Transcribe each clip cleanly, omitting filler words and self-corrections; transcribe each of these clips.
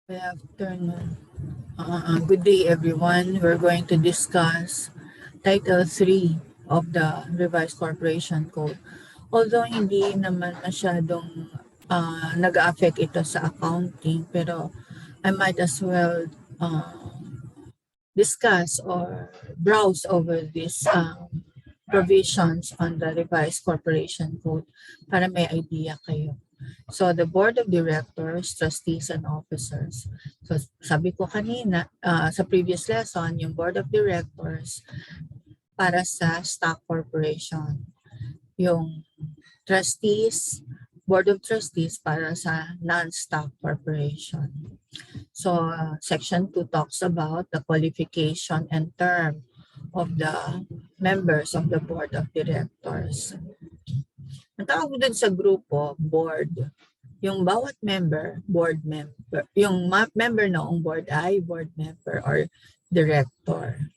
Good afternoon. Good day, everyone. We're going to discuss Title 3 of the Revised Corporation Code. Although hindi naman masyadong nag-affect ito sa accounting, pero I might as well discuss or browse over these provisions on the Revised Corporation Code para may idea kayo. So the board of directors, trustees, and officers. So sabi ko kanina sa previous lesson, yung board of directors para sa stock corporation. Yung trustees, board of trustees para sa non-stock corporation. So section 2 talks about the qualification and term of the members of the board of directors. Ang tawag dun sa grupo, board. Yung bawat member, board member. Yung member noong board ay board member or director.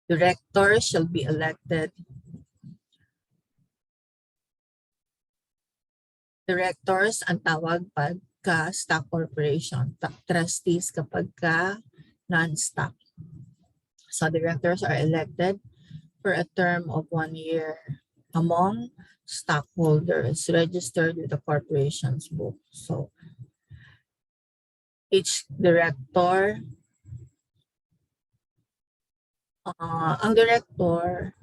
Directors shall be elected. Directors ang tawag pagka stock corporation. Trustees kapag ka non-stock. So directors are elected for a term of 1 year among stockholders registered with the corporation's book. So each director, ang director,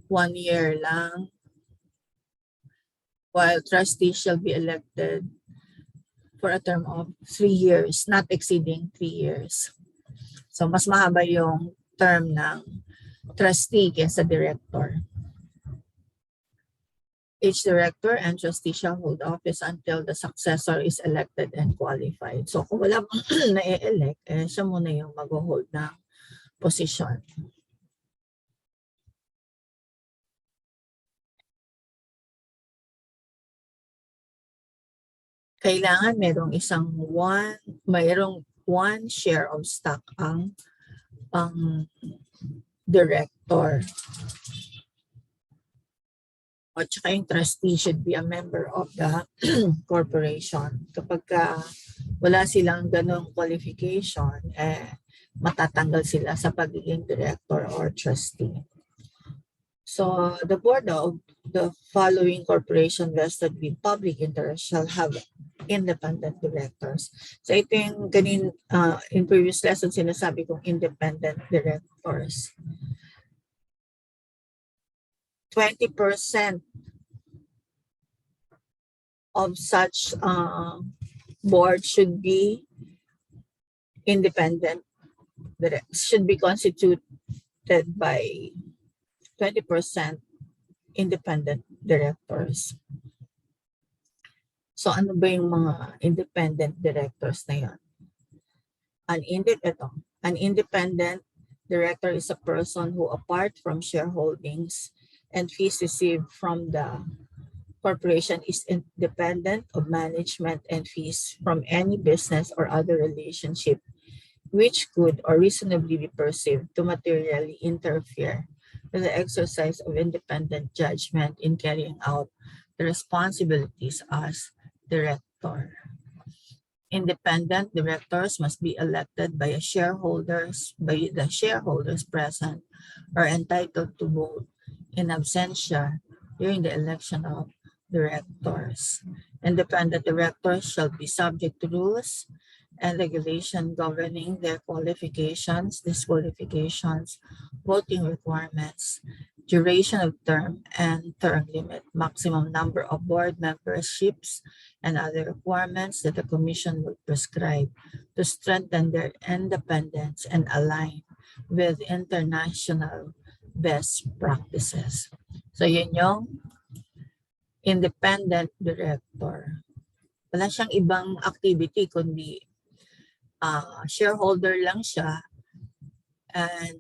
1 year lang, while trustees shall be elected for a term of 3 years, not exceeding 3 years. So mas mahaba yung term ng trustee kaysa director. Each director and trustee shall hold office until the successor is elected and qualified. So kung wala pang na-elect, siya muna yung mag-hold ng position. Kailangan mayroong one share of stock ang director. At saka yung trustee should be a member of the corporation. Kapag wala silang ganong qualification, matatanggal sila sa pagiging director or trustee. So the board of the following corporation vested with public interest shall have independent directors. So ito yung in previous lesson sinasabi kong independent directors. 20% of such board should be independent, should be constituted by 20% independent directors. So ano ba yung mga independent directors na yan? An independent director is a person who, apart from shareholdings and fees received from the corporation, is independent of management and fees from any business or other relationship which could or reasonably be perceived to materially interfere with the exercise of independent judgment in carrying out the responsibilities as director. Independent directors must be elected by the shareholders present or entitled to vote in absentia during the election of directors. Independent directors shall be subject to rules and regulation governing their qualifications, disqualifications, voting requirements, duration of term and term limit, maximum number of board memberships, and other requirements that the Commission will prescribe to strengthen their independence and align with international best practices. So yun yung independent director. Wala siyang ibang activity kundi shareholder lang siya and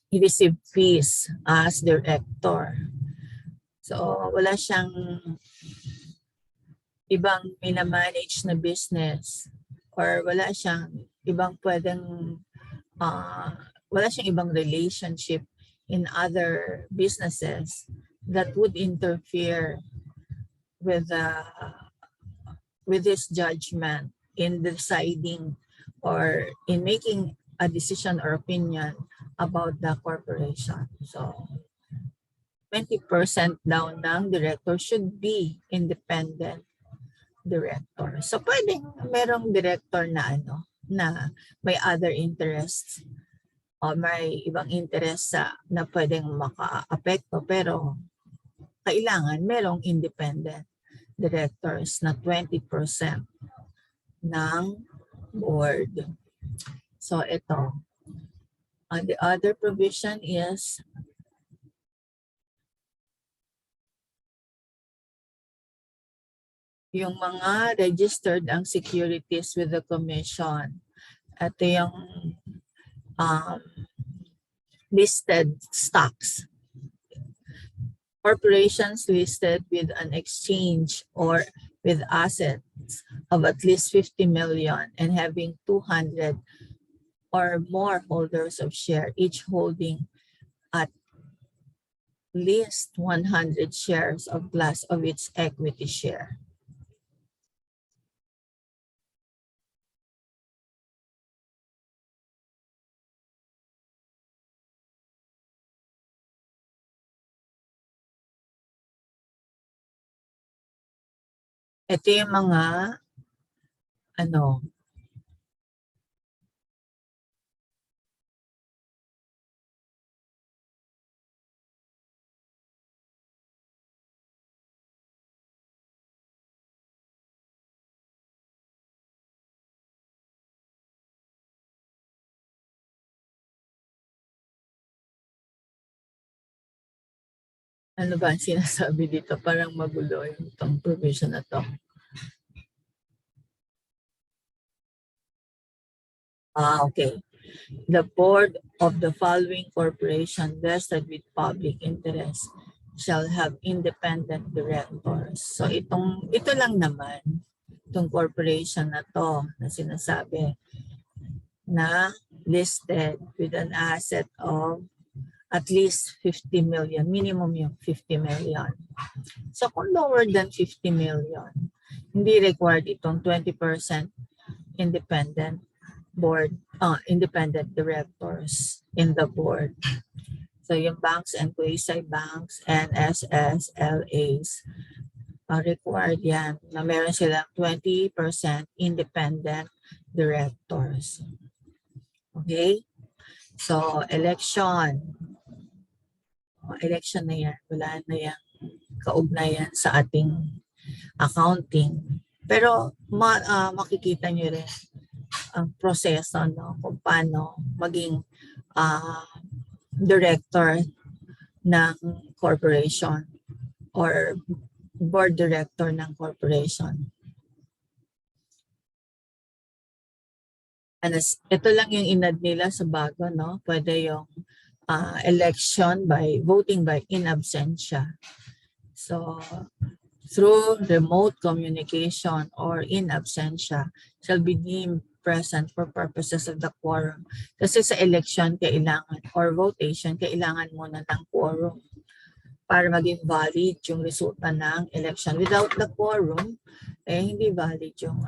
he received fees as director. So wala siyang ibang minamanage na business or wala siyang ibang wala siyang ibang relationship in other businesses that would interfere with his judgment in deciding or in making a decision or opinion about the corporation. So 20% daw ng director should be independent director. So pwedeng merong director na na may other interests o may ibang interest na pwedeng maka-apekto, pero kailangan merong independent directors na 20% ng board. So ito. The other provision is yung mga registered ang securities with the commission. Ito yung listed stocks. Corporations listed with an exchange or with assets of at least 50 million and having 200 or more holders of share, each holding at least 100 shares of class of its equity share. Ito yung mga ano ba ang sinasabi dito? Parang magulo yung itong provision na to. Okay. The board of the following corporation vested with public interest shall have independent directors. So ito lang naman, itong corporation na to na sinasabi na listed with an asset of at least 50 million, minimum yung 50 million. So kung lower than 50 million, hindi required itong 20% independent board, independent directors in the board. So yung banks and quasi-banks and SSLAs required yan na meron silang 20% independent directors. Okay? So election. Election na yan. Wala na yan. Kaugnayan sa ating accounting. Pero makikita nyo rin ang proseso, no, kung paano maging director ng corporation or board director ng corporation. And ito lang yung inad nila sa bago, no? Pwede yung election by voting by in absentia. So through remote communication or in absentia shall be deemed present for purposes of the quorum. Kasi sa election kailangan or votation kailangan muna ng quorum para maging valid yung resulta ng election. Without the quorum, hindi valid yung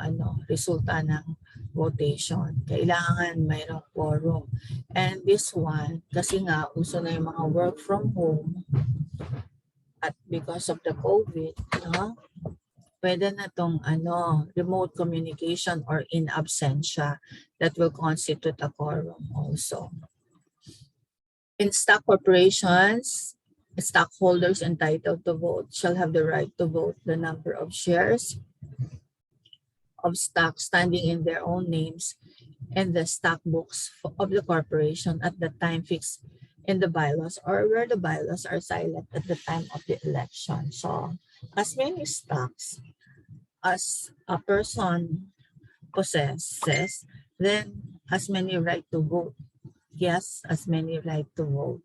resulta ng votation. Kailangan mayroong quorum. And this one, kasi nga uso na yung mga work from home at because of the COVID, pwede na tong remote communication or in absentia that will constitute a quorum also. In stock corporations, stockholders entitled to vote shall have the right to vote the number of shares of stock standing in their own names and the stock books of the corporation at the time fixed in the bylaws or where the bylaws are silent at the time of the election. So, as many stocks as a person possesses, then as many right to vote. Yes, as many right to vote.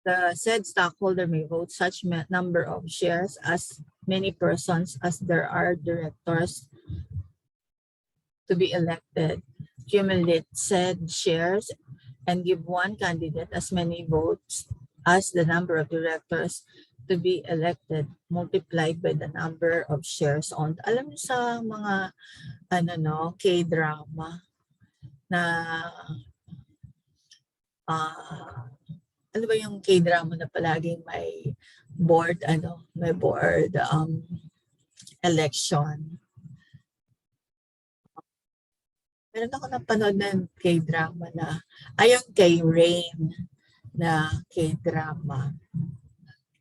The said stockholder may vote such number of shares as many persons as there are directors to be elected. Accumulate said shares and give one candidate as many votes as the number of directors to be elected multiplied by the number of shares owned. Alam niyo sa mga K-drama na ano ba yung K-drama na palaging may board election. Meron ako napanood ng K-drama na ayong kay Rain na K-drama.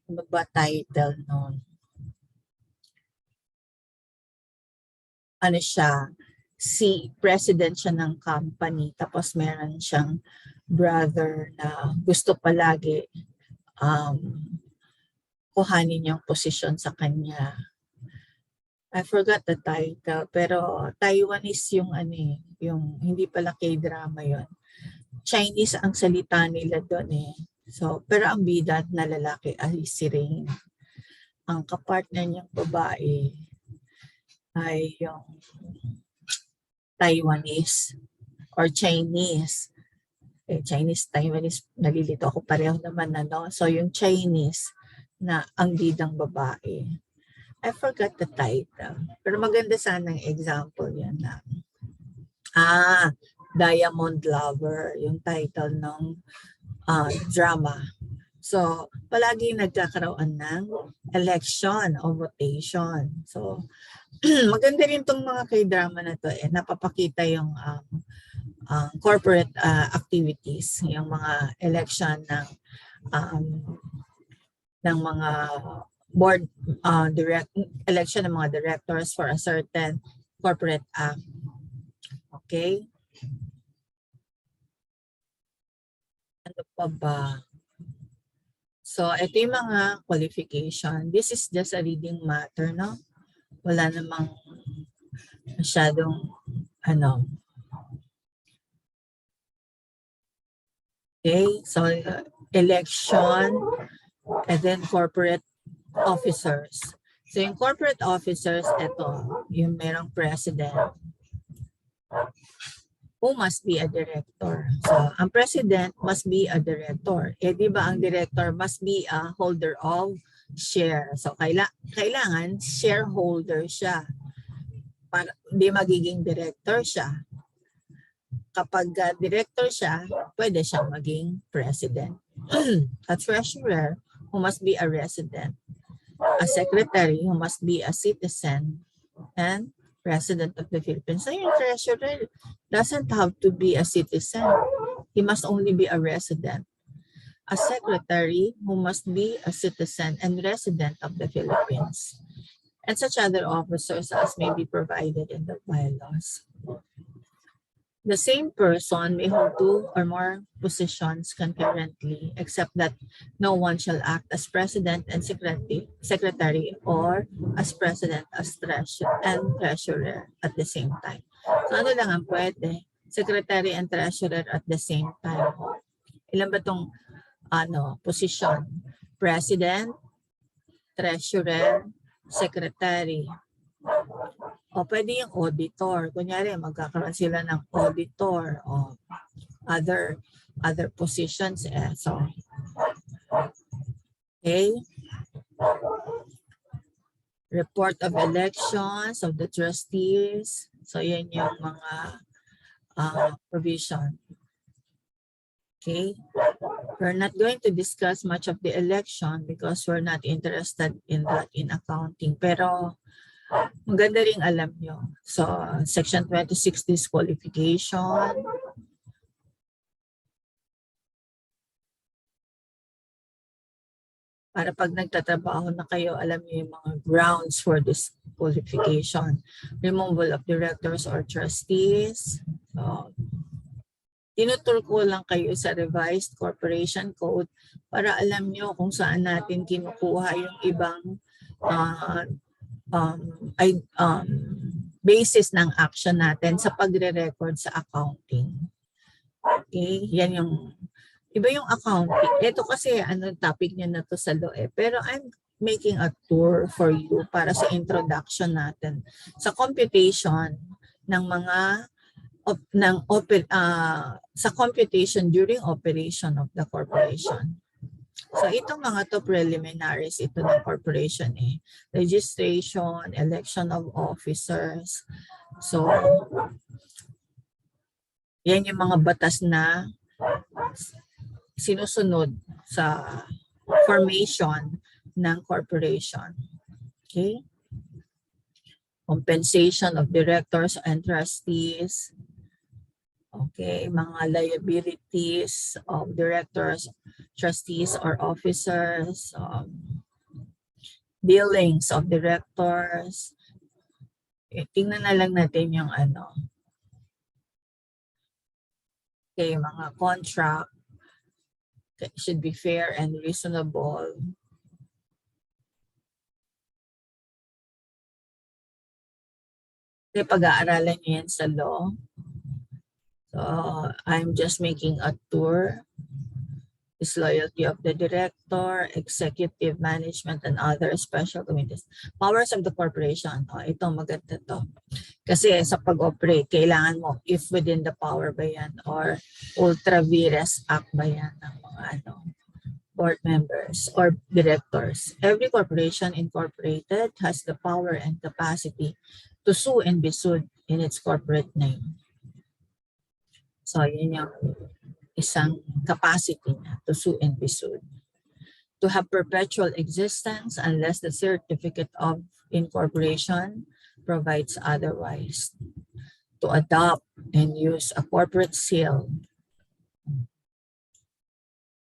Ano ba title nun? Ano siya? Si president siya ng company, tapos meron siyang brother na gusto palagi kuhanin yung posisyon sa kanya. I forgot the title, pero Taiwanese yung yung hindi pala K-drama yon. Chinese ang salita nila doon eh. So, pero ang bida na lalaki ay si Rain. Ang kapartner niyang babae ay yung Taiwanese or Chinese. Chinese, Taiwanese, nalilito ako pareho naman So, yung Chinese na ang bidang babae. I forgot the title. Pero maganda sana ang example yan na Diamond Lover, yung title ng drama. So, palagi nagkakaroon ng election o votation. So, maganda rin tong mga K-drama na to napapakita yung corporate activities, yung mga election ng mga board election ng mga directors for a certain corporate act. Okay? Ano pa ba? So, ito yung mga qualification. This is just a reading matter, no? Wala namang masyadong Okay, so election and then corporate officers. So yung corporate officers, ito, yung merong president who must be a director. So ang president must be a director. Di ba ang director must be a holder of share. So kailangan shareholder siya. Para hindi magiging director siya. Kapag director siya, pwede siyang maging president. A treasurer who must be a resident. A secretary who must be a citizen and resident of the Philippines. So yung treasurer doesn't have to be a citizen. He must only be a resident. A secretary who must be a citizen and resident of the Philippines. And such other officers as may be provided in the bylaws. The same person may hold 2 or more positions concurrently, except that no one shall act as president and secretary or as president and treasurer at the same time. So ano lang ang pwede? Secretary and treasurer at the same time. Ilan ba itong position? President, treasurer, secretary. O pwede yung auditor. Kunyari, magkakaroon sila ng auditor o other positions. So, okay. Report of elections of the trustees. So, yan yung mga provision. Okay. We're not going to discuss much of the election because we're not interested in that in accounting. Pero, maganda rin alam nyo. So, Section 26 disqualification. Para pag nagtatrabaho na kayo, alam nyo yung mga grounds for disqualification. Removal of directors or trustees. So, tinutur ko lang kayo sa revised corporation code para alam nyo kung saan natin kinukuha yung ibang basis ng action natin sa pagre-record sa accounting. Okay, yan yung iba yung accounting. Ito kasi topic niya na to sa law pero I'm making a tour for you para sa introduction natin sa computation ng mga sa computation during operation of the corporation. So itong mga to preliminaries, ito ng corporation eh. Registration, election of officers. So, yan yung mga batas na sinusunod sa formation ng corporation. Okay? Compensation of directors and trustees. Okay, mga liabilities of directors, trustees, or officers. Billings of directors. Tingnan na lang natin yung ano. Okay, mga contract. Should be fair and reasonable. Kasi pag-aaralan niyo yan sa law. So, I'm just making a tour. Disloyalty of the director, executive management, and other special committees. Powers of the corporation. Ito, maganda to. Kasi sa pag-operate, kailangan mo if within the power ba yan or ultra vires act ba yan ng mga board members or directors. Every corporation incorporated has the power and capacity to sue and be sued in its corporate name. So, yun yung isang capacity na to sue and be sued. To have perpetual existence unless the certificate of incorporation provides otherwise. To adopt and use a corporate seal.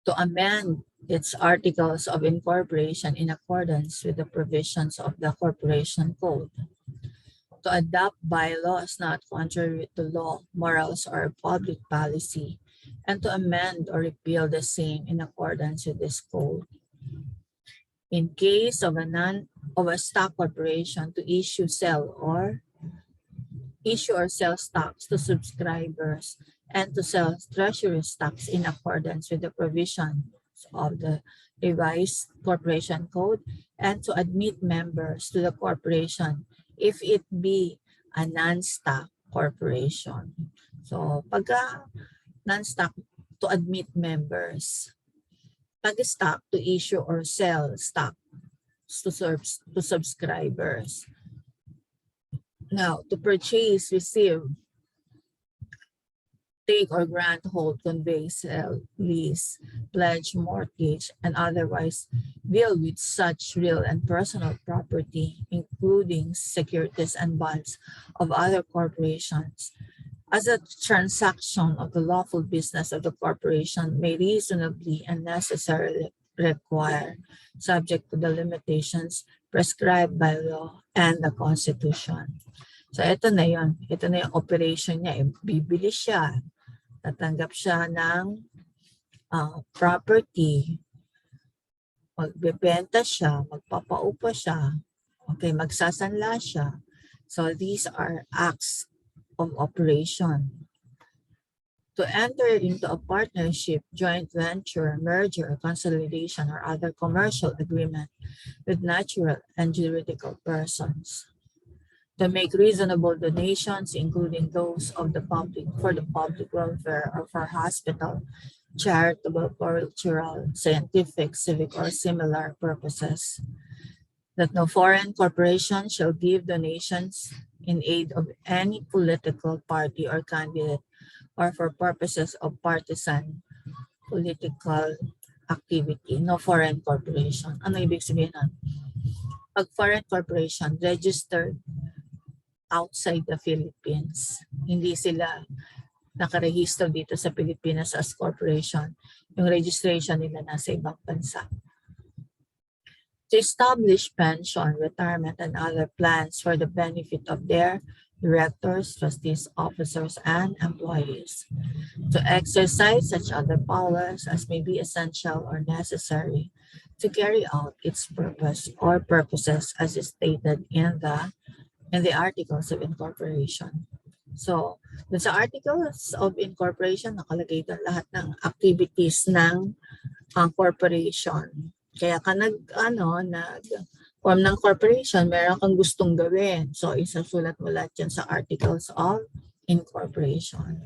To amend its articles of incorporation in accordance with the provisions of the Corporation Code. To adopt bylaws not contrary to law, morals, or public policy, and to amend or repeal the same in accordance with this code. In case of a stock corporation, to issue or sell stocks to subscribers and to sell treasury stocks in accordance with the provisions of the revised Corporation Code, and to admit members to the corporation if it be a non-stock corporation. So, pagka non-stock, to admit members. Pag-stock, to issue or sell stock to subscribers. Now, to purchase, receive, take or grant, hold, convey, sell, lease, pledge, mortgage, and otherwise deal with such real and personal property, including securities and bonds of other corporations, as a transaction of the lawful business of the corporation may reasonably and necessarily require, subject to the limitations prescribed by law and the Constitution. So ito na yun. Ito na yung operation niya. Bibili siya. Tatanggap siya ng property. Magbebenta siya. Magpapaupa siya. Okay, magsasanla siya. So these are acts of operation. To enter into a partnership, joint venture, merger, consolidation, or other commercial agreement with natural and juridical persons. To make reasonable donations, including those of the public for the public welfare or for hospital, charitable, cultural, scientific, civic, or similar purposes. That no foreign corporation shall give donations in aid of any political party or candidate or for purposes of partisan political activity. No foreign corporation. Ano ibig sabihin nun? Pag foreign corporation, registered outside the Philippines. Hindi sila nakarehistro dito sa Pilipinas as corporation. Yung registration nila nasa ibang bansa. To establish pension, retirement, and other plans for the benefit of their directors, trustees, officers, and employees. To exercise such other powers as may be essential or necessary to carry out its purpose or purposes as is stated in the Articles of Incorporation. So, dun sa Articles of Incorporation, nakalagay doon lahat ng activities ng corporation. Kaya ka nag-form ng corporation, meron kang gustong gawin. So, isasulat mo lahat yan sa Articles of Incorporation.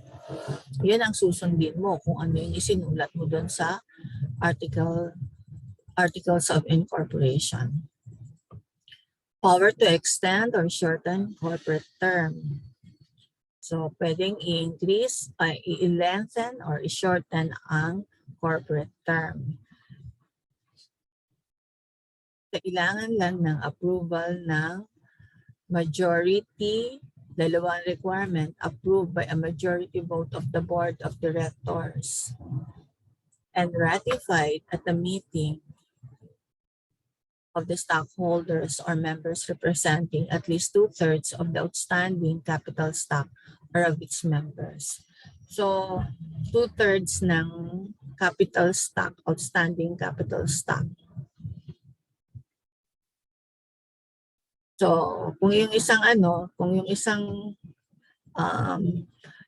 Yan ang susundin mo kung ano yung isinulat mo doon sa Article Articles of Incorporation. Power to extend or shorten corporate term. So, pwedeng i-increase, i-lengthen, or i-shorten ang corporate term. Kailangan lang ng approval ng majority, dalawang requirement, approved by a majority vote of the board of directors and ratified at the meeting of the stockholders or members representing at least 2/3 of the outstanding capital stock or of its members. So, 2/3 ng capital stock, outstanding capital stock. So, kung yung isang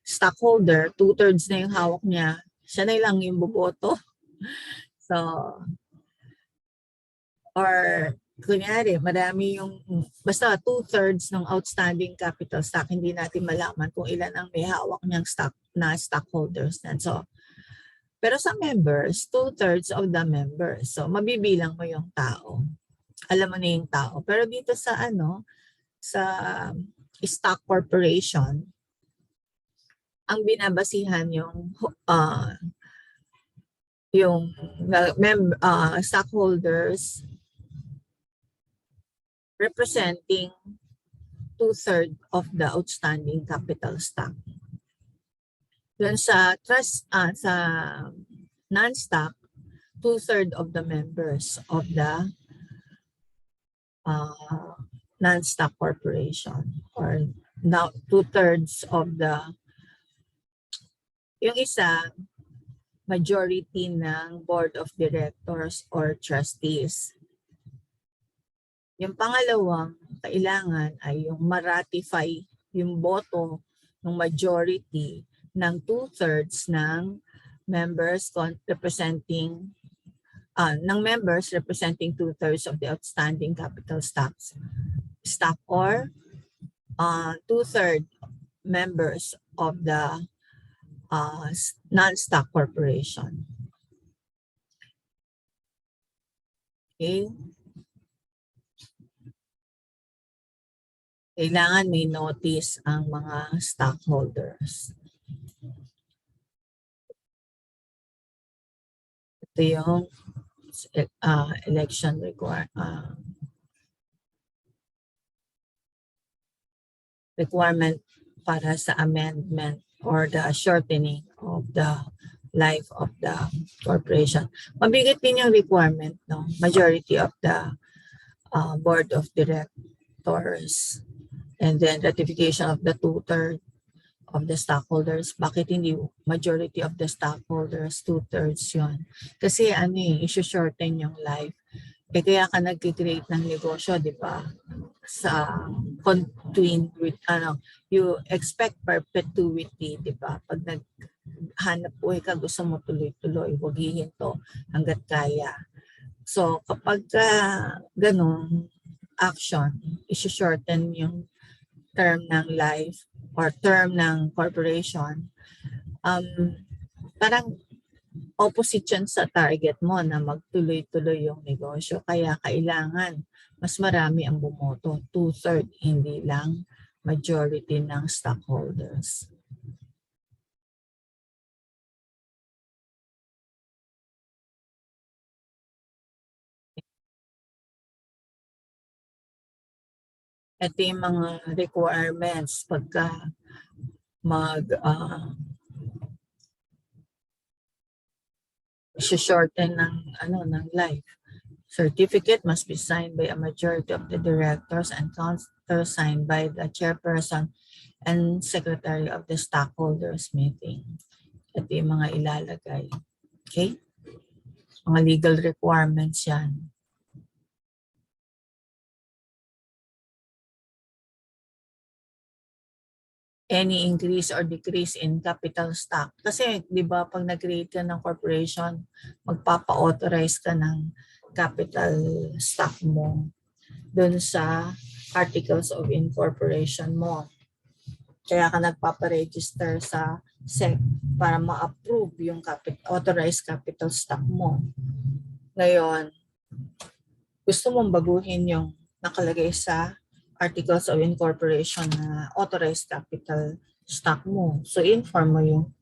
stockholder, 2/3 na yung hawak niya, siya na lang yung boboto. So, or kunyari, marami yung, basta 2/3 ng outstanding capital stock, hindi natin malaman kung ilan ang may hawak niyang stock na stockholders. And so, pero sa members, 2/3 of the members. So, mabibilang mo yung tao. Alam mo na yung tao. Pero dito sa sa stock corporation, ang binabasihan yung stockholders representing 2/3 of the outstanding capital stock. Doon sa sa non-stock, 2/3 of the members of the non-stock corporation, or now 2/3 of the, yung isa, majority ng board of directors or trustees. Yung pangalawang kailangan ay yung ma-ratify yung boto ng majority ng 2/3 ng members representing 2/3 of the outstanding capital stock or 2/3 members of the non-stock corporation. Okay. Kailangan may notice ang mga stockholders. Ito yung election requirement para sa amendment or the shortening of the life of the corporation. Mabigat din yung requirement, no? Majority of the board of directors, and then ratification of the 2/3 of the stockholders. Bakit hindi majority of the stockholders, 2/3 yun? Kasi i-shorten yung life. Kaya ka nag-create ng negosyo, di ba? Sa you expect perpetuity, di ba? Pag naghanap buhay ka, gusto mo tuloy-tuloy, huwag hihinto hanggat kaya. So, kapag ganun action, i-shorten yung term ng life or term ng corporation, parang opposite yan sa target mo na magtuloy-tuloy yung negosyo. Kaya kailangan mas marami ang bumoto, 2/3, hindi lang majority ng stockholders. Ito yung mga requirements pagka shorten ng life. Certificate must be signed by a majority of the directors and countersigned by the chairperson and secretary of the stockholders meeting. Ito yung mga ilalagay. Okay? Mga legal requirements yan. Any increase or decrease in capital stock. Kasi, di ba, pag nag-create ka ng corporation, magpapa-authorize ka ng capital stock mo dun sa articles of incorporation mo. Kaya ka nagpapa-register sa SEC para ma-approve yung authorized capital stock mo. Ngayon, gusto mong baguhin yung nakalagay sa Articles of Incorporation na authorized capital stock mo. So inform mo yung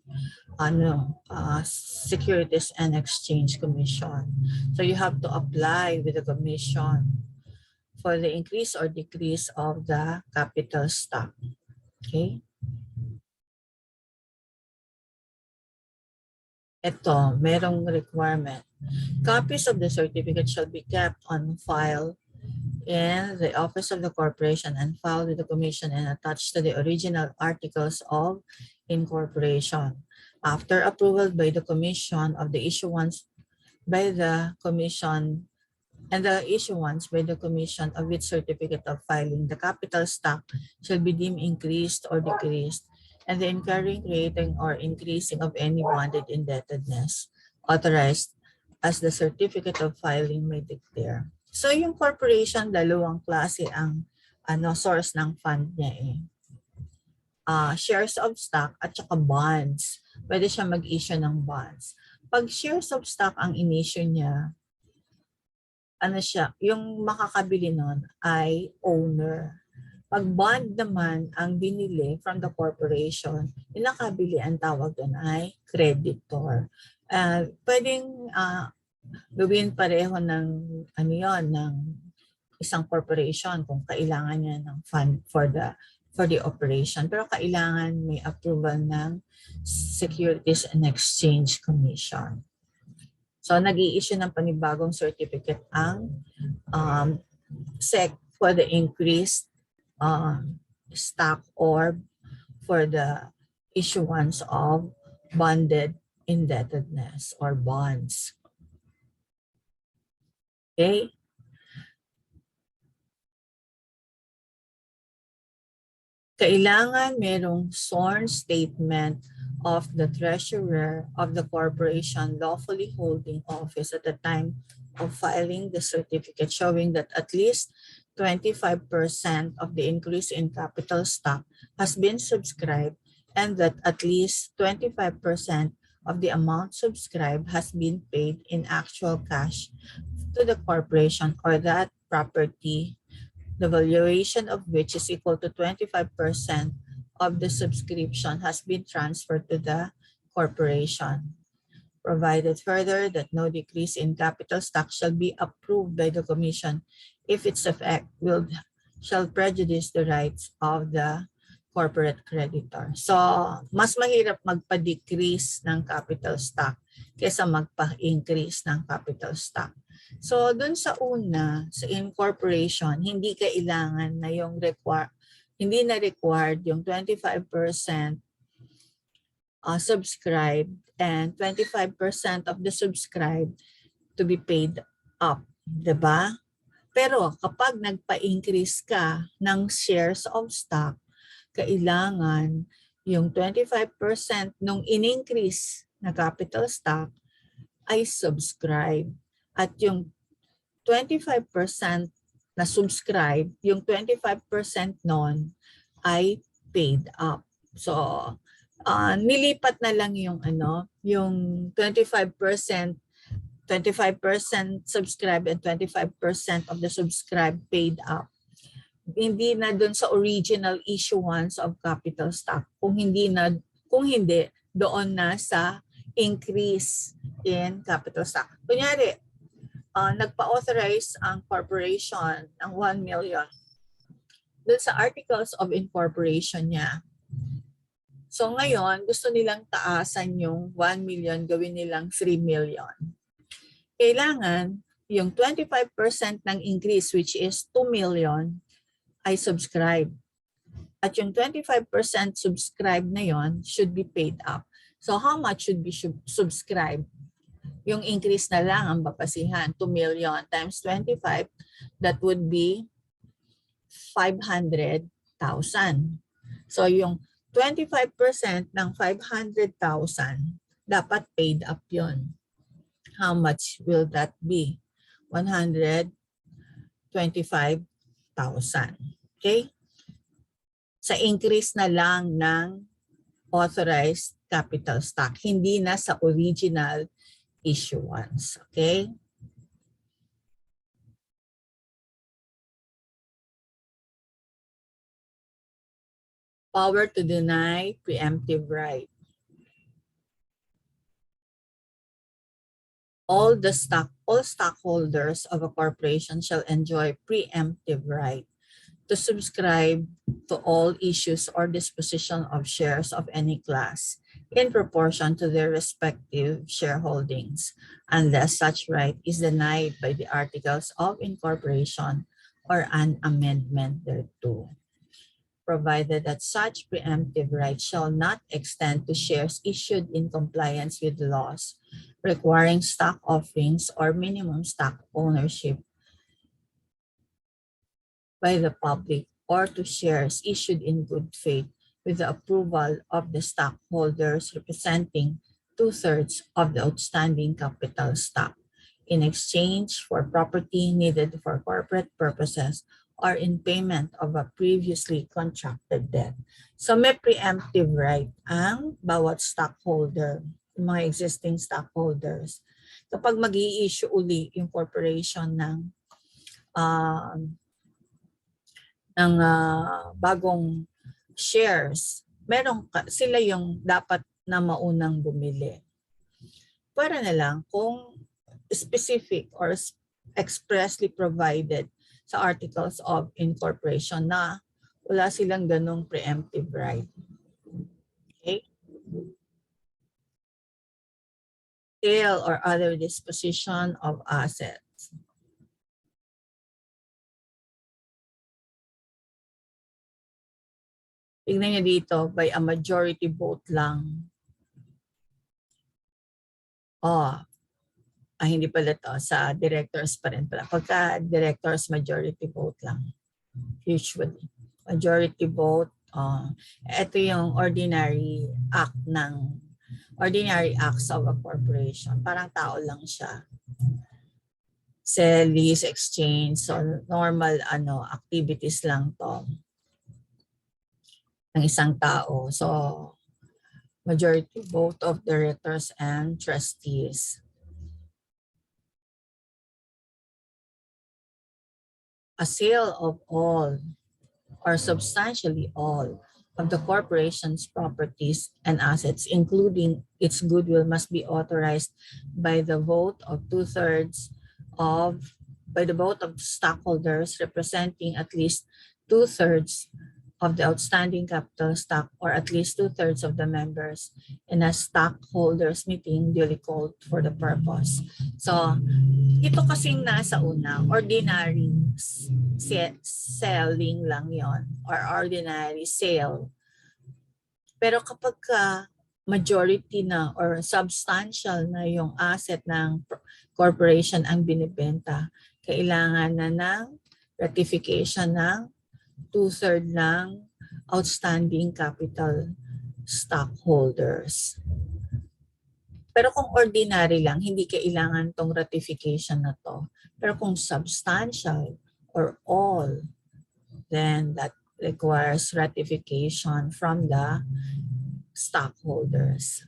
Securities and Exchange Commission. So you have to apply with the commission for the increase or decrease of the capital stock. Okay? Ito, merong requirement. Copies of the certificate shall be kept on file in the office of the corporation and filed with the commission and attached to the original articles of incorporation. After approval by the commission of the issuance by the commission and the issuance by the commission of its certificate of filing, the capital stock shall be deemed increased or decreased, and the incurring, creating, or increasing of any bonded indebtedness authorized as the certificate of filing may declare. So yung corporation, dalawang klase ang source ng fund niya eh. Shares of stock at saka bonds. Pwede siya mag-issue ng bonds. Pag shares of stock ang in-issue niya, yung makakabili nun ay owner. Pag bond naman ang binili from the corporation, yung nakabili ang tawag doon ay creditor. Pwedeng gawin pareho ng ng isang corporation kung kailangan niya ng fund for the operation, pero kailangan may approval ng Securities and Exchange Commission. So nag-i-issue ng panibagong certificate ang SEC for the increased stock or for the issuance of bonded indebtedness or bonds. Okay? Kailangan merong sworn statement of the treasurer of the corporation lawfully holding office at the time of filing the certificate showing that at least 25% of the increase in capital stock has been subscribed and that at least 25% of the amount subscribed has been paid in actual cash to the corporation or that property, the valuation of which is equal to 25% of the subscription has been transferred to the corporation. Provided further that no decrease in capital stock shall be approved by the commission if its effect shall prejudice the rights of the corporate creditor. So, mas mahirap magpa-decrease ng capital stock kaysa magpa-increase ng capital stock. So, dun sa una, sa incorporation, hindi kailangan na yung hindi na required yung 25% subscribed and 25% of the subscribed to be paid up, diba? Pero kapag nagpa-increase ka ng shares of stock, kailangan yung 25% nung in-increase na capital stock ay subscribe. At yung 25% na subscribe, yung 25% nun ay paid up. So, nilipat na lang yung yung 25% subscribe and 25% of the subscribe paid up. Hindi na doon sa original issuance of capital stock. Kung hindi doon na sa increase in capital stock. Kunyari, nagpa-authorize ang corporation ng 1 million doon sa articles of incorporation niya. So ngayon, gusto nilang taasan yung 1 million, gawin nilang 3 million. Kailangan yung 25% ng increase, which is 2 million, ay subscribe. At yung 25% subscribe na yon should be paid up. So how much should be subscribed? Yung increase na lang ang babasihan, 2 million times 25, that would be 500,000. So yung 25% ng 500,000, dapat paid up yon. How much will that be? 125,000. Okay? Sa increase na lang ng authorized capital stock, hindi na sa original issuance. Okay? Power to deny preemptive right. All stockholders of a corporation shall enjoy preemptive right to subscribe to all issues or disposition of shares of any class in proportion to their respective shareholdings, unless such right is denied by the articles of incorporation or an amendment thereto, provided that such preemptive right shall not extend to shares issued in compliance with laws requiring stock offerings or minimum stock ownership by the public, or to shares issued in good faith with the approval of the stockholders representing two-thirds of the outstanding capital stock in exchange for property needed for corporate purposes or in payment of a previously contracted debt. So may preemptive right ang bawat stockholder, mga existing stockholders. Kapag mag-i-issue uli yung corporation uh, ng bagong shares, sila yung dapat na maunang bumili. Para na lang kung specific or expressly provided sa articles of incorporation na wala silang ganong preemptive right. Okay? Sale or other disposition of assets. Tingnan niyo dito, by a majority vote lang. Hindi pala to, sa directors pa rin pala. Pagka directors, majority vote lang. Usually. Majority vote. Ito yung ordinary acts of a corporation. Parang tao lang siya. Sell, lease, exchange. So normal activities lang to ng isang tao. So majority vote of directors and trustees. A sale of all or substantially all of the corporation's properties and assets, including its goodwill, must be authorized by the vote of stockholders representing at least two-thirds of the outstanding capital stock or at least two-thirds of the members in a stockholders meeting duly called for the purpose. So, ito kasing nasa una, ordinary selling lang yon or ordinary sale. Pero kapag majority na or substantial na yung asset ng corporation ang binibenta, kailangan na ng ratification ng two-thirds ng outstanding capital stockholders. Pero kung ordinary lang, hindi kailangan tong ratification na to. Pero kung substantial or all, then that requires ratification from the stockholders.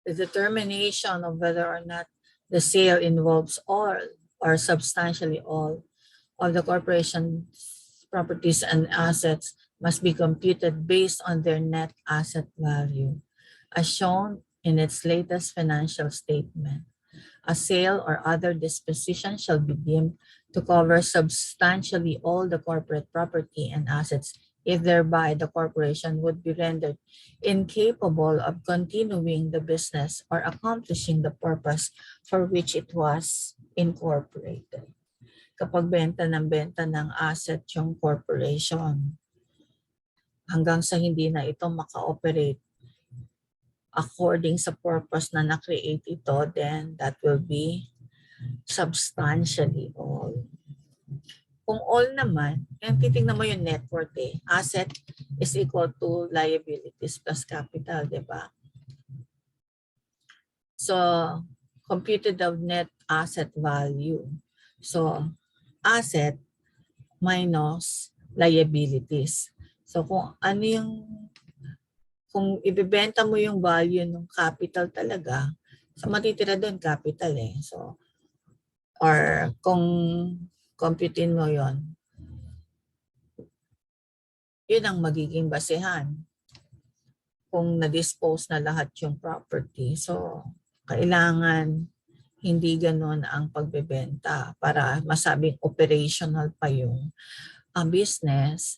The determination of whether or not the sale involves all or substantially all of the corporation's properties and assets must be computed based on their net asset value, as shown in its latest financial statement. A sale or other disposition shall be deemed to cover substantially all the corporate property and assets if thereby the corporation would be rendered incapable of continuing the business or accomplishing the purpose for which it was incorporated. Kapag benta ng asset yung corporation, hanggang sa hindi na ito maka-operate according sa purpose na na-create ito, then that will be substantially all. Kung all naman, yung titignan mo yung net worth asset is equal to liabilities plus capital, di ba? So, computed of net asset value. So, asset minus liabilities. So kung ano yung, kung ibebenta mo yung value ng capital talaga, so matitira doon capital eh. So, or kung computein mo yon, yun ang magiging basehan kung na-dispose na lahat yung property. So, kailangan hindi ganun ang pagbebenta para masabing operational pa yung business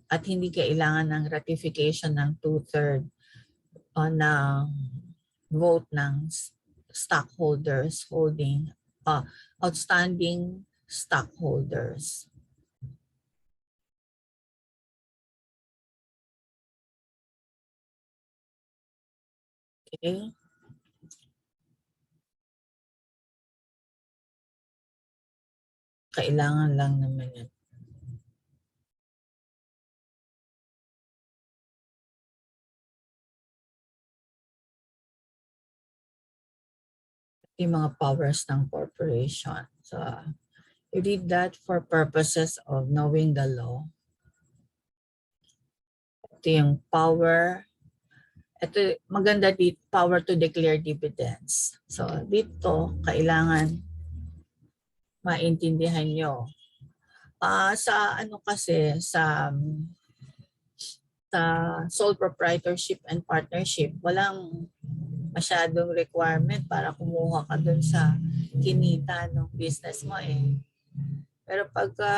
at hindi kailangan ng ratification ng 2/3 ng vote ng stockholders holding outstanding stockholders. Okay? Kailangan lang naman yan. Yung mga powers ng corporation. So, you did that for purposes of knowing the law. Ito yung power. Ito, maganda dito, power to declare dividends. So, dito, kailangan maintindihan nyo. Sa ano kasi, sa sole proprietorship and partnership, walang masyadong requirement para kumuha ka dun sa kinita ng business mo eh. Pero pagka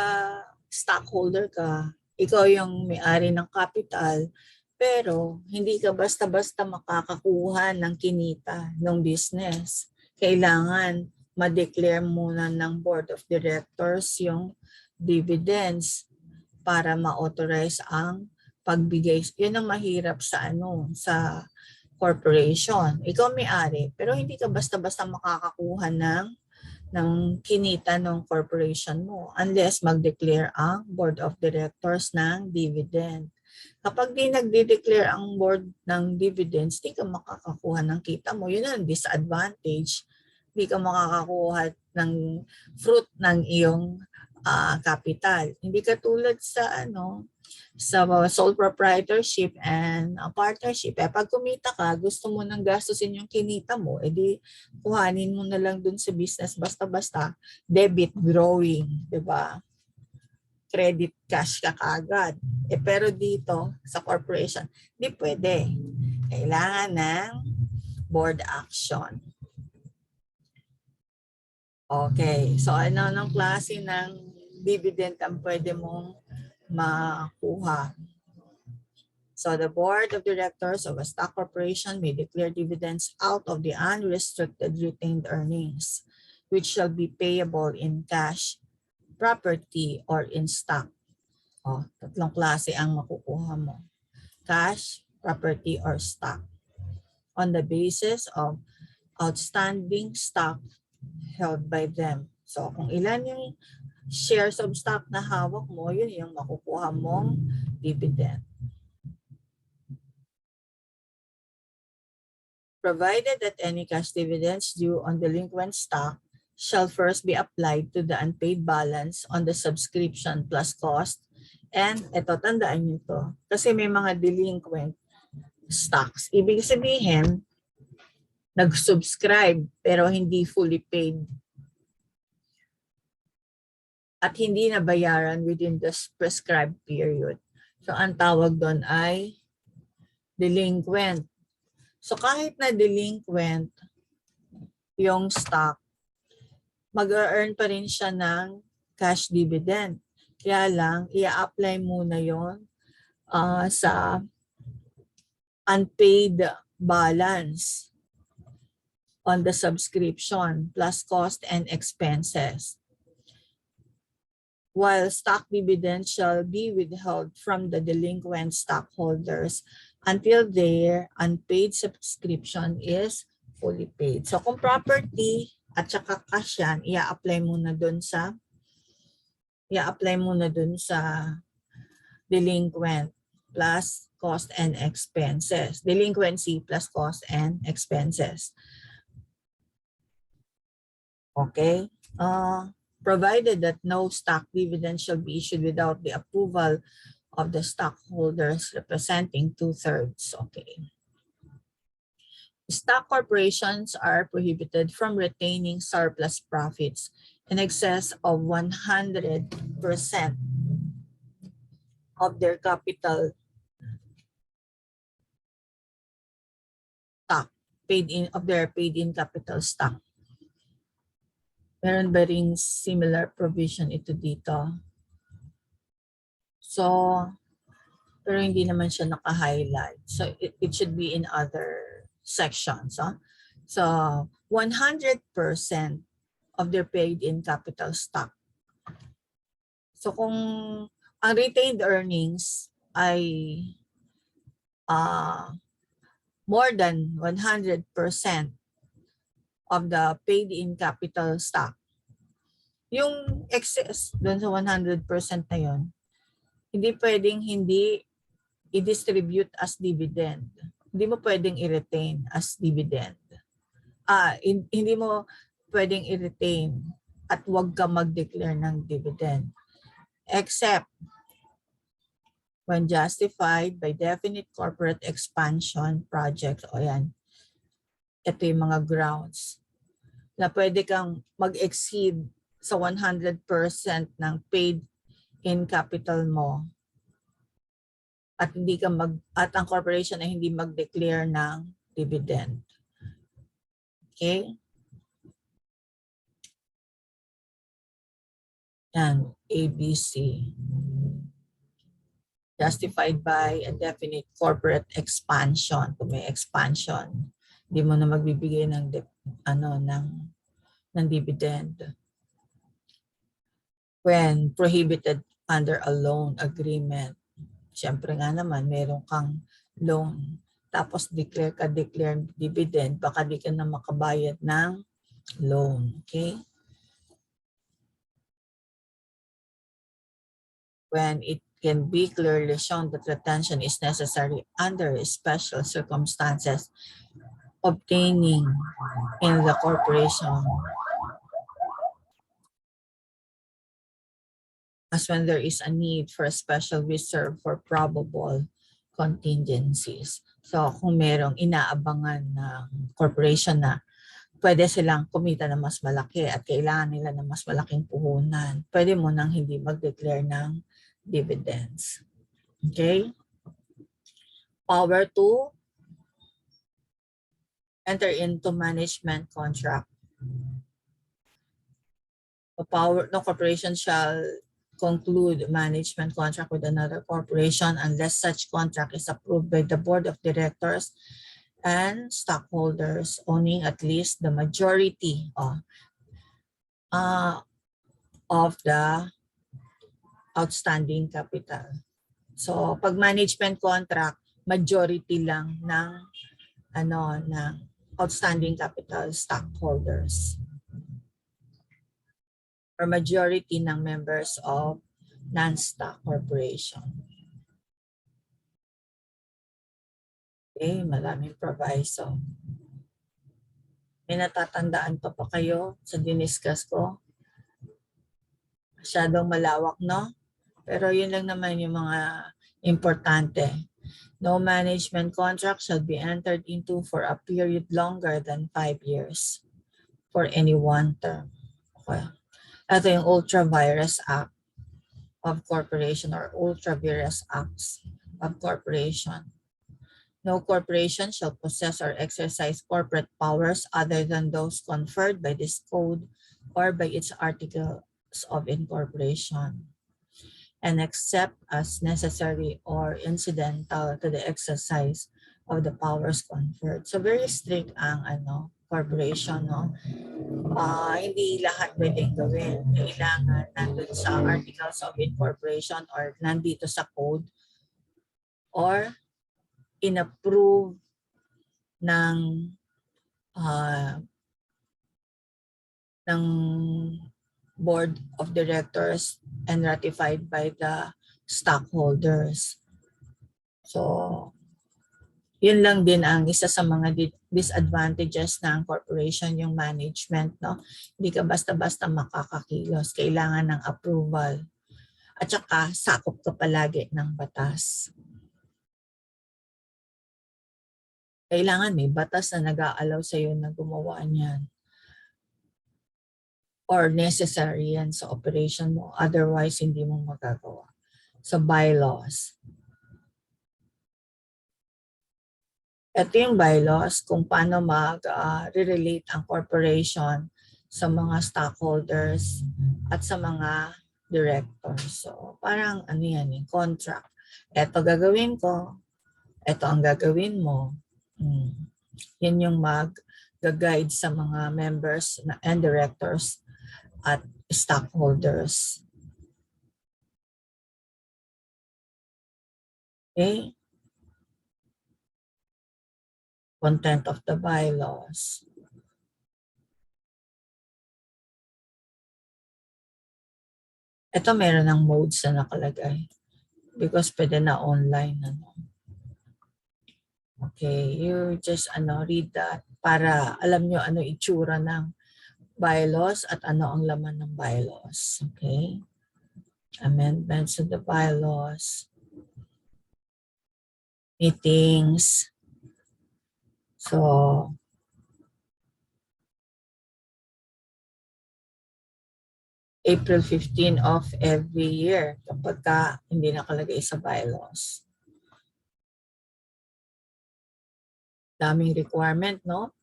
stockholder ka, ikaw yung may-ari ng capital, pero hindi ka basta-basta makakakuha ng kinita ng business. Kailangan ma-declare muna ng board of directors yung dividends para ma-authorize ang pagbigay. Yun ang mahirap sa corporation. Ikaw may-ari, pero hindi ka basta-basta makakakuha ng kinita ng corporation mo unless mag-declare ang board of directors ng dividend. Kapag di nagde-declare ang board ng dividends, di ka makakakuha ng kita mo. Yun ang disadvantage. Di ka makakakuha ng fruit ng iyong capital. Hindi katulad sa sa sole proprietorship and partnership. Pag kumita ka, gusto mo nang gastusin yung kinita mo, edi kuhanin mo na lang dun sa business basta-basta, debit growing, di ba? Credit cash ka kaagad. Pero dito, sa corporation, di pwede. Kailangan ng board action. Okay. So, anong klase ng dividend ang pwede mong makuha? So the board of directors of a stock corporation may declare dividends out of the unrestricted retained earnings, which shall be payable in cash, property, or in stock. Tatlong klase ang makukuha mo. Cash, property, or stock. On the basis of outstanding stock held by them. So kung ilan yung shares of stock na hawak mo, yun yung makukuha mong dividend. Provided that any cash dividends due on delinquent stock shall first be applied to the unpaid balance on the subscription plus cost. And ito, tandaan nyo to. Kasi may mga delinquent stocks. Ibig sabihin, nag-subscribe pero hindi fully paid. At hindi nabayaran within the prescribed period. So ang tawag doon ay delinquent. So kahit na delinquent yung stock, mag-earn pa rin siya ng cash dividend. Kaya lang, i-apply muna yon sa unpaid balance on the subscription plus cost and expenses. While stock dividends shall be withheld from the delinquent stockholders until their unpaid subscription is fully paid. So kung property at saka cash yan, i-apply muna dun sa delinquent plus cost and expenses. Delinquency plus cost and expenses. Okay? provided that no stock dividend shall be issued without the approval of the stockholders representing 2/3. Okay. Stock corporations are prohibited from retaining surplus profits in excess of 100% of their capital stock, paid in capital stock. Meron ba ring similar provision ito dito? So, pero hindi naman siya naka-highlight. So, it should be in other sections. Huh? So, 100% of their paid-in capital stock. So, kung ang retained earnings ay more than 100% of the paid-in capital stock, yung excess doon sa 100% na yun, hindi pwedeng hindi i-distribute as dividend. Hindi mo pwedeng i-retain as dividend. Hindi mo pwedeng i-retain at huwag ka mag-declare ng dividend. Except when justified by definite corporate expansion project. O yan. Ito yung mga grounds na pwede kang mag-exceed sa 100% ng paid-in capital mo at ang corporation ay hindi mag-declare ng dividend. Okay? Yan, ABC. Justified by a definite corporate expansion. Kung may expansion, hindi mo na magbibigay ng dividend. When prohibited under a loan agreement. Siyempre nga naman, meron kang loan. Tapos declare dividend, baka di ka na makabayad ng loan. Okay? When it can be clearly shown that retention is necessary under special circumstances obtaining in the corporation, as when there is a need for a special reserve for probable contingencies. So kung merong inaabangan ng corporation na pwede silang kumita na mas malaki at kailangan nila ng mas malaking puhunan, pwede mo nang hindi mag-declare ng dividends. Okay? Power to enter into management contract. No corporation shall conclude management contract with another corporation unless such contract is approved by the board of directors and stockholders owning at least the majority of the outstanding capital. So pag management contract, majority lang ng outstanding capital stockholders or majority ng members of non-stock corporation. Okay, maraming proviso. May natatandaan pa kayo sa diniscuss ko? Masyadong malawak, no? Pero yun lang naman yung mga importante. No management contract shall be entered into for a period longer than 5 years for any one term. Okay. Ito yung Ultra-Virus Act of Corporation or Ultra-Virus Acts of Corporation. No corporation shall possess or exercise corporate powers other than those conferred by this code or by its articles of incorporation, and except as necessary or incidental to the exercise of the powers conferred. So very strict ang corporation, no? Hindi lahat pwedeng gawin. Kailangan nandun sa articles of incorporation or nandito sa code or inapprove ng board of directors and ratified by the stockholders. So Yun lang din ang isa sa mga disadvantages ng corporation, yung management, no? Hindi ka basta-basta makakakilos. Kailangan ng approval. At saka, sakop ka palagi ng batas. Kailangan may batas na nag-aalaw sa'yo na gumawa niyan. Or necessary yan sa operation mo. Otherwise, hindi mo magagawa. Sa bylaws. Ito yung bylaws kung paano mag-relate ang corporation sa mga stockholders at sa mga directors. So, parang ano yan, yung contract. Ito gagawin ko, ito ang gagawin mo. Yan yung mag-guide sa mga members and directors at stockholders. Okay? Content of the bylaws. Ito meron ng modes na nakalagay because pwede na online. Okay, you just read that para alam nyo ano itsura ng bylaws at ano ang laman ng bylaws. Okay? Amendments to the bylaws. Meetings. So, April 15 of every year kapag hindi nakalagay sa bylaws. Daming requirement, no?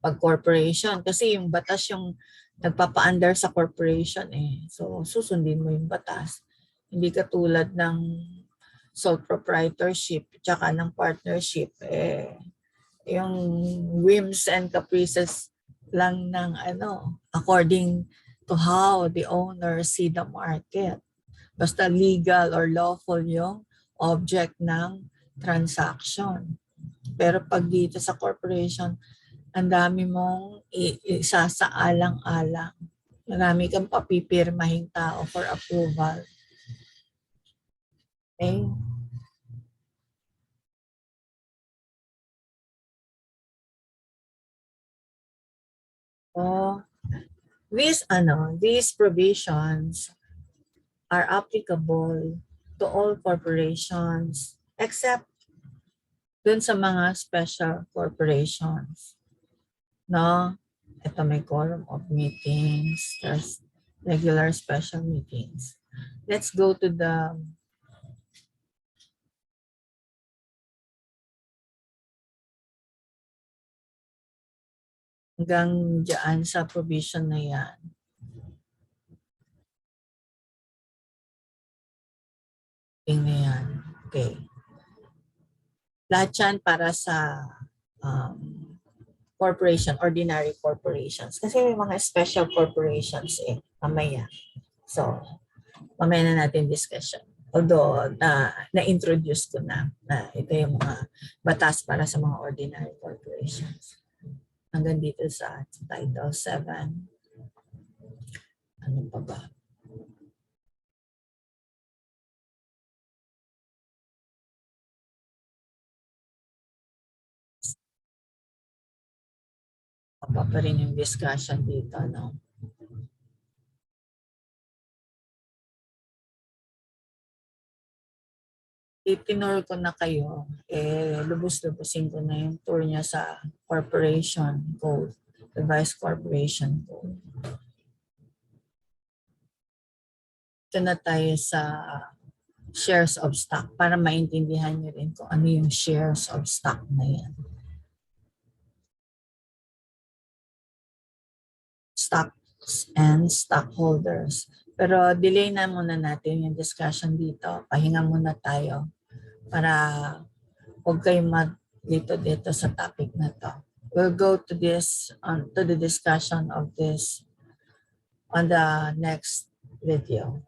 Pag corporation. Kasi yung batas yung nagpapa-under sa corporation eh. So, susundin mo yung batas. Hindi katulad ng sole proprietorship tsaka ng partnership eh. Yung whims and caprices lang ng according to how the owner see the market. Basta legal or lawful yung object ng transaction. Pero pag dito sa corporation, ang dami mong isasaalang-alang. Marami kang papipirmahing tao for approval. Okay? So, these provisions are applicable to all corporations except dun sa mga special corporations. No? Ito may quorum of meetings, there's regular special meetings. Let's go to the hanggang dyan sa provision na yan. Tingnan yan. Okay. Lahat yan para sa corporation, ordinary corporations. Kasi may mga special corporations mamaya. So, mamaya na natin discussion. Although, na-introduce ko na ito yung mga batas para sa mga ordinary corporations. Hanggang dito sa Title 7. Ano pa ba? Apa pa rin yung discussion dito, no? Itinur ko na kayo, lubos-lubusin ko na yung tour niya sa corporation code, revised corporation code. Ito na tayo sa shares of stock para maintindihan nyo rin kung ano yung shares of stock na yan. Stocks and stockholders. Pero delay na muna natin yung discussion dito. Pahinga muna tayo para huwag kayong dito sa topic na to. We'll go to this, to the discussion of this on the next video.